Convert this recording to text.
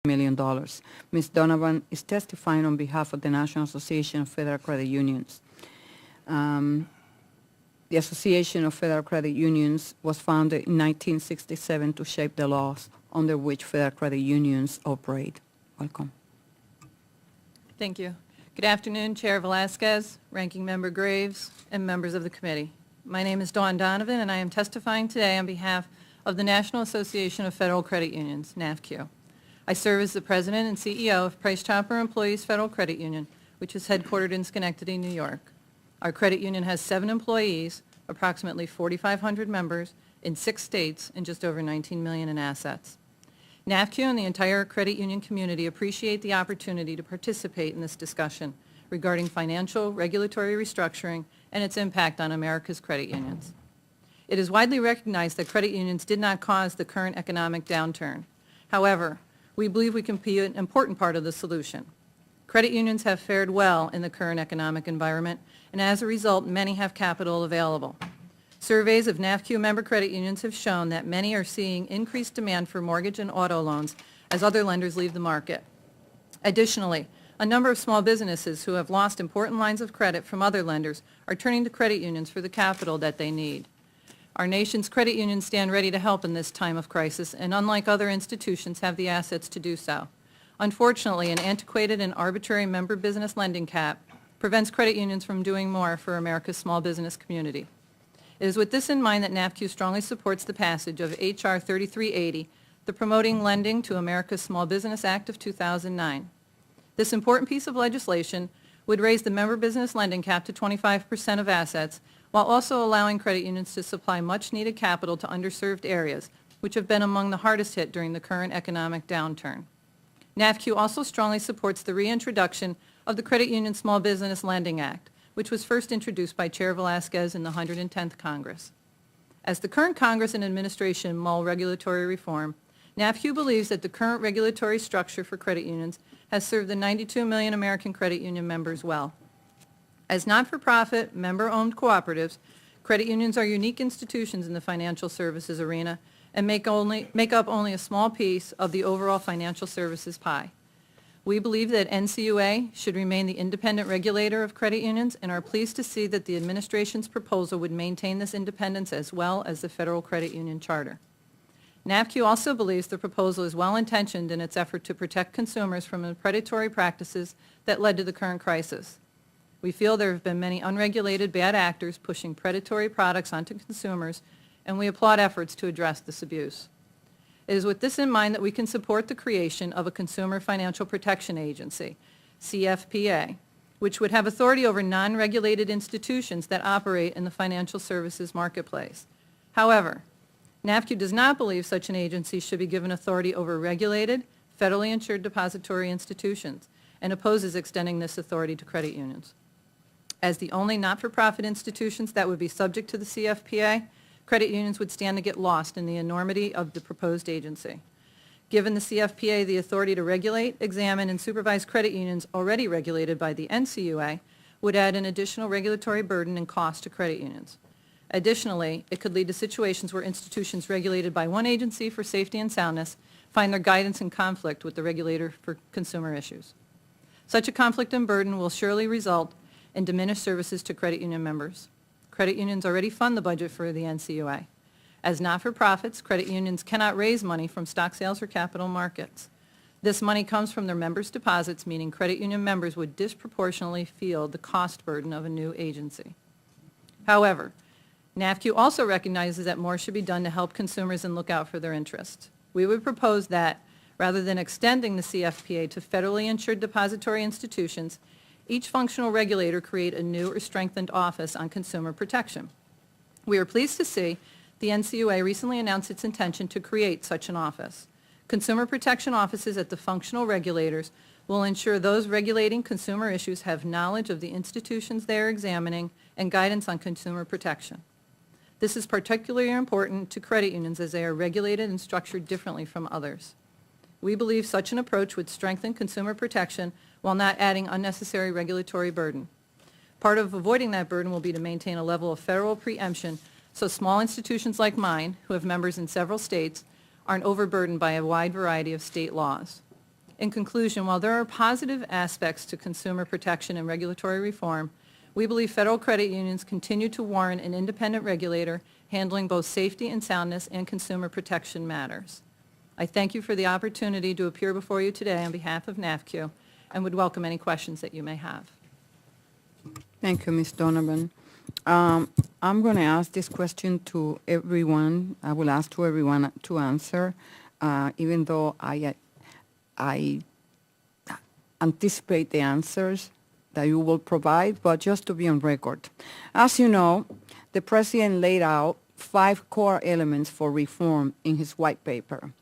million. Ms. Donovan is testifying on behalf of the National Association of Federal Credit Unions. The Association of Federal Credit Unions was founded in 1967 to shape the laws under which federal credit unions operate. Welcome. Thank you. Good afternoon, Chair Velasquez, Ranking Member Graves, and members of the committee. My name is Donovan, and I am testifying today on behalf of the National Association of Federal Credit Unions, NAFCU. I serve as the President and CEO of Price Chopper Employees Federal Credit Union, which is headquartered in Schenectady, New York. Our credit union has 7 employees, approximately 4,500 members in 6 states, and just over $19 million in assets. NAFCU and the entire credit union community appreciate the opportunity to participate in this discussion regarding financial regulatory restructuring and its impact on America's credit unions. It is widely recognized that credit unions did not cause the current economic downturn. However, we believe we can be an important part of the solution. Credit unions have fared well in the current economic environment, and as a result, many have capital available. Surveys of NAFCU member credit unions have shown that many are seeing increased demand for mortgage and auto loans as other lenders leave the market. Additionally, a number of small businesses who have lost important lines of credit from other lenders are turning to credit unions for the capital that they need. Our nation's credit unions stand ready to help in this time of crisis, and unlike other institutions, have the assets to do so. Unfortunately, an antiquated and arbitrary member business lending cap prevents credit unions from doing more for America's small business community. It is with this in mind that NAFCU strongly supports the passage of H.R. 3380, the Promoting Lending to America's Small Business Act of 2009. This important piece of legislation would raise the member business lending cap to 25% of assets, while also allowing credit unions to supply much-needed capital to underserved areas, which have been among the hardest hit during the current economic downturn. NAFCU also strongly supports the reintroduction of the Credit Union Small Business Lending Act, which was first introduced by Chair Velasquez in the 110th Congress. As the current Congress and administration mull regulatory reform, NAFCU believes that the current regulatory structure for credit unions has served the 92 million American credit union members well. As not-for-profit, member-owned cooperatives, credit unions are unique institutions in the financial services arena and make up only a small piece of the overall financial services pie. We believe that NCUA should remain the independent regulator of credit unions and are pleased to see that the administration's proposal would maintain this independence as well as the Federal Credit Union Charter. NAFCU also believes the proposal is well-intentioned in its effort to protect consumers from the predatory practices that led to the current crisis. We feel there have been many unregulated bad actors pushing predatory products onto consumers, and we applaud efforts to address this abuse. It is with this in mind that we can support the creation of a Consumer Financial Protection Agency, CFPA, which would have authority over non-regulated institutions that operate in the financial services marketplace. However, NAFCU does not believe such an agency should be given authority over regulated, federally insured depository institutions, and opposes extending this authority to credit unions. As the only not-for-profit institutions that would be subject to the CFPA, credit unions would stand to get lost in the enormity of the proposed agency. Given the CFPA the authority to regulate, examine, and supervise credit unions already regulated by the NCUA, would add an additional regulatory burden and cost to credit unions. Additionally, it could lead to situations where institutions regulated by one agency for safety and soundness find their guidance in conflict with the regulator for consumer issues. Such a conflict and burden will surely result in diminished services to credit union members. Credit unions already fund the budget for the NCUA. As not-for-profits, credit unions cannot raise money from stock sales or capital markets. This money comes from their members' deposits, meaning credit union members would disproportionately feel the cost burden of a new agency. However, NAFCU also recognizes that more should be done to help consumers and look out for their interests. We would propose that, rather than extending the CFPA to federally insured depository institutions, each functional regulator create a new or strengthened office on consumer protection. We are pleased to see the NCUA recently announced its intention to create such an office. Consumer protection offices at the functional regulators will ensure those regulating consumer issues have knowledge of the institutions they are examining and guidance on consumer protection. This is particularly important to credit unions as they are regulated and structured differently from others. We believe such an approach would strengthen consumer protection while not adding unnecessary regulatory burden. Part of avoiding that burden will be to maintain a level of federal preemption so small institutions like mine, who have members in several states, aren't overburdened by a wide variety of state laws. In conclusion, while there are positive aspects to consumer protection and regulatory reform, we believe federal credit unions continue to warrant an independent regulator handling both safety and soundness and consumer protection matters. I thank you for the opportunity to appear before you today on behalf of NAFCU and would welcome any questions that you may have. Thank you, Ms. Donovan. I'm going to ask this question to everyone. I will ask to everyone to answer, even though I anticipate the answers that you will provide, but just to be on record. As you know, the President laid out 5 core elements for reform in his white paper.